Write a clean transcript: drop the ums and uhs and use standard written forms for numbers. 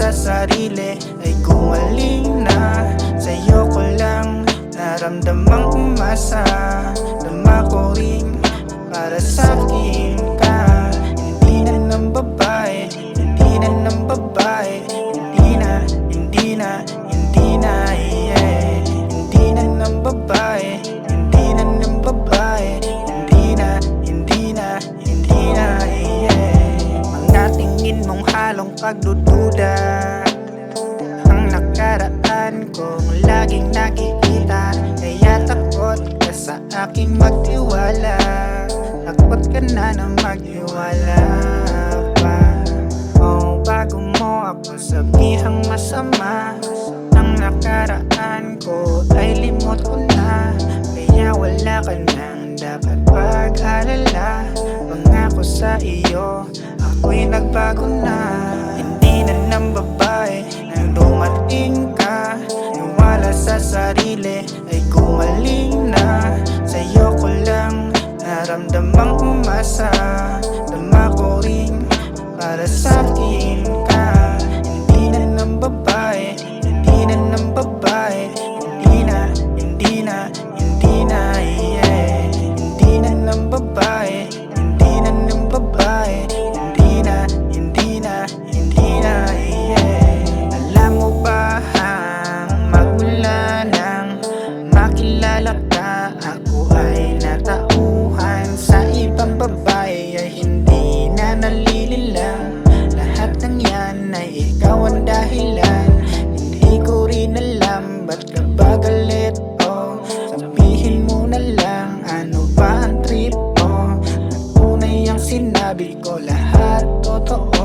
sa sarili ay gumaling na. Sa'yo ko lang naramdamang umasa. Dama ko rin para sa'kin ka. Hindi na ng babae, hindi na ng babae. Hindi na, hindi na, hindi na, yeah. Hindi na ng babae, hindi na ng babae. Hindi na, hindi na, hindi na, yeah. Mga tingin mong halong pagdududa ang nakaraan kong laging nakikita. Kaya takot ka sa aking magtiwala. Takot ka na magtiwala pa. Oh, bago mo ako sabihang masama, ang nakaraan ko ay limot ko na. Kaya wala ka nang dapat pag-alala. Pangako sa iyo, ako'y nagbago na. Hindi na ng babae nang dumating ka. Niwala sa sarili ay gumaling na. Sa'yo ko lang naramdamang umasa. Dama ko rin para sa'kin ka. Hindi na ng babae, hindi na ng babae. Hindi na, hindi na, hindi na, yeah. Hindi na ng babae, hindi na ng babae. Hindi na, hindi na, hindi na, yeah. Alam mo ba hang magmula nang makilala ka, ako ay natauhan sa ibang babae ay hindi na nalililang. Lahat ng yan ay ikaw ang dahilan. Hindi ko rin alam ba't ka ba galit, oh. Sabihin mo na lang, ano ba ang trip mo? Tunay ang sinabi ko, lahat totoo.